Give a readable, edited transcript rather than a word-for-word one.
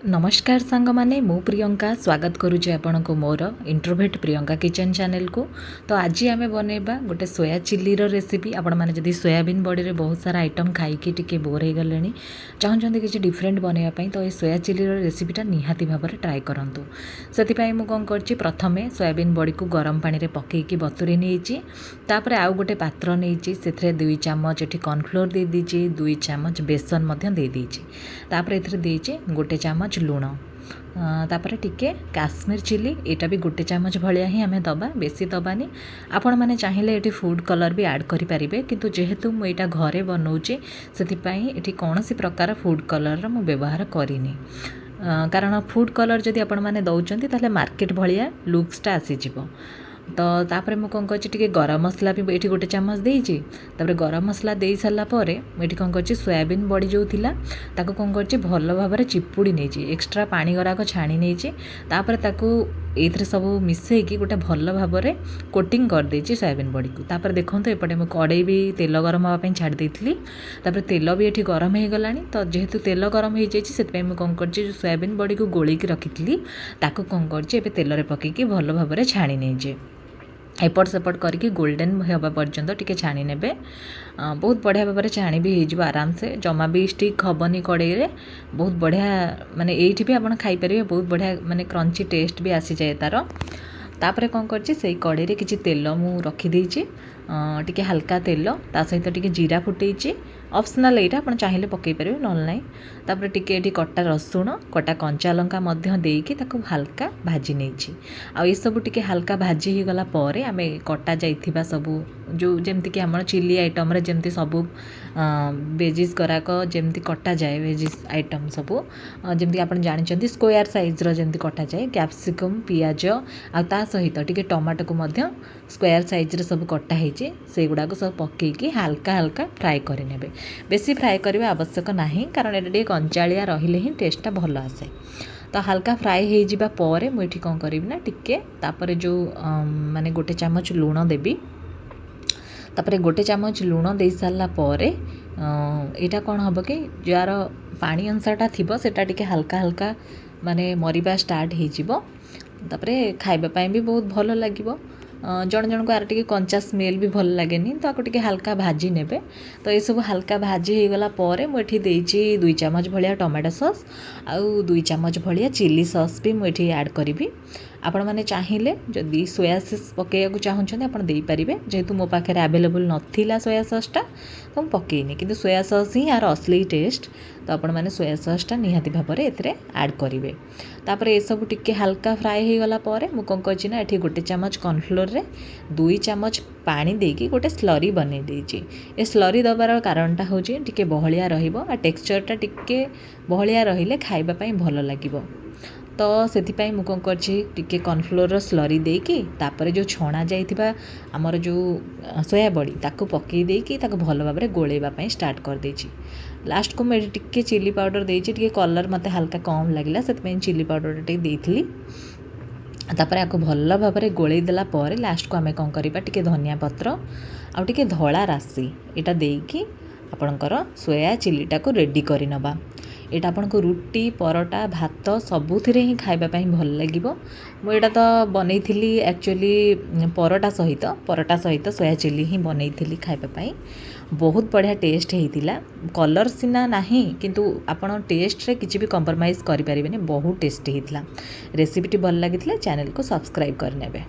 नमस्कार सांग माने मु प्रियंका स्वागत करुचे आपण को मोर इंट्रोभेट प्रियंका किचन चैनल को। तो आज आम बनैबा गोटे सोया चिल्ली रेसिपी। आपण माने जदि सोयाबीन बड़ी रे बहुत सारा आइटम खाइकी टिके बोर हो गले चाहते किसी डिफरेंट बनवाई तो ये सोया चिल्ली रेसिपीटा निहाती भाव में ट्राए करूँ। से मुझे कौन कर प्रथमे सोयाबीन बड़ी को गरम पानी रे पकईकी बतुरी नहीं आउ गोटे पात्र नहीं से 2 चामच ये कॉर्नफ्लोर दे दीजिए 2 चामच बेसन दे दीजिए गोटे चामच लुण तापर टिके काश्मीर चिली यहाँ भी गोटे चामच भाया ही आम दबा बेसी दबानी। आपण मैंने चाहिए ये फूड कलर भी ऐड करें किंतु जेहेतु मुझे घरे बनाऊँचे से कौन सी प्रकार फूड कलर मु व्यवहार करनी कारण फूड कलर जदि आपण मैंने दौरान ताले मार्केट भाया लुक्सटा आसीज। तो तापर मुझे कौन कर गरम मसला भी ये गोटे चामच देती गरम मसला दे सारापर मुझे कौन कर सोयाबीन बड़ी जो थिला ताको कौन कर भल भाव में चिपुड़ी नहीं एक्सट्रा पानी गराक छाणी नहीं ये सब मिसेकी गोटे भल भाव में कोटिंग कर देची सोयाबीन बड़ी को। तापर देखो एपटे मुझे कड़े भी तेल गरम हाँपाई छाड़ देती तेल भी ये गरम हो गला। तो जेहेतु तेल गरम हो जाए मुझे कौन कर सोयाबीन बड़ी को गोलिकी रखी कौन कर तेल में पकईकी भल भाव में छाणी नहीं एपट सेपट करके गोल्डन होगा पर्यंत टिके छाणी ने बहुत बढ़िया भाव में छाणी भी हो आराम से जमा भी स्टिक हेनी कड़े रे बहुत बढ़िया माने ये भी आप खाईपर बहुत बढ़िया माने क्रंची टेस्ट भी आसी जाए तापर कौन कर कड़े रे किसी तेल मु रखीदे टिके हल्का तेल ता सहित टिके जीरा फुटेची ऑप्शनल यहाँ आप चाहिए पकई पारे ना ना। तापर टिके ये कटा रसुण कटा कंचा लंका देकी हल्का भाजी नहीं आ ये सब टिके हल्का भाजी हो गला परे आमे कटा जाइथिबा सबू जो जमती कि आम चिली आइटम रे जमती सबू वेजिस कराक जमती कटा जाए वेजिस आइटम सबू जमती आप जानते स्क्वायर साइज जमती कटा जाए कैप्सिकम पियाज आ सहित टिके टमाटो को मध्य स्क्वायर साइज रे सब कटा होइचे से गुड़ाक सब पकईकी हल्का हल्का फ्राए करें बेसी फ्राए करने आवश्यक नहीं कारण ये कंचालिया रहिले ही टेस्टा भल आसे। तो हल्का फ्राए हो जावा पर मुझे कौन करी ना टिके तापर जो माने गोटे चामच लुण देवी तापर गोटे चामच लुण दे सारा पर यहाँ कौन हम कि जार पानी अंशटा थी सेटा टिके हल्का हल्का माने मरिबा स्टार्ट हो खाइबापी भी बहुत भल लगे। जन जन को आर टिके कंचा स्मेल भी भल लगे तो आपको टिके हल्का भाजी नेबे। तो ये सब हल्का भाजी हो गला पर मुझे देची 2 चामच भाया टमाटो सॉस आउ 2 चामच भाया चिली सॉस भी मुझे ऐड करी। आपण मैंने चाहिए जदि सोया सॉस पकईया चाहूँगी आप देपारे जेहेतु मो पाखे आवेलेबल नाला सोया सॉसटा तो पकईनी कि सोया सॉस ही यार असली टेस्ट। तो आपण मैंने सोया सॉसटा निहाती भाव में ये ऐड करेंगे। तापर ये सब टिके हल्का फ्राए हो गला पर मुझे कौन करना ये गोटे चामच कॉर्नफ्लोर रे 2 चामच पानी देकी गोटे स्लरी बने देची। ए स्लरी दबार कारणटा हूँ टिके बहलिया रहिबो आ टेक्सचरटा टिके बहलिया रहिले खाइबापी भल लगिबो। तो से मुझे कौन कर कॉर्नफ्लोर स्लरी देकी तापर जो छणा जाइथिबा आमर जो सोया बड़ी ताको पकई देकी ताको भल भाव में गोलेबापी स्टार्ट कर देची। लास्ट को मुझे टिके चिली पाउडर देची टिके कलर मते हल्का कम लगिला से चिली पाउडर टिके देइथिली। तापर आपको भल भाव में गोले देला पर लास्ट को आम कौन करवा टिके धनिया पत्र आउ टिके धला राशि यहाँ देकी आपणकर सोया चिलीटा को रेडी कर नबा। यहाँ आपन को रुटी परोटा भात सबुथिरे ही खाइबापी भल लगे। मुझे तो बनई एक्चुअली परोटा सहित सोया चिली ही बनई खाइबापी बहुत बढ़िया टेस्ट होता। कलर सीना नहीं किंतु आपन टेस्ट रे किसी भी कंप्रोमाइज करें बहुत टेस्टी होता। रेसिपीटी भल लगी चैनल को सब्सक्राइब करने।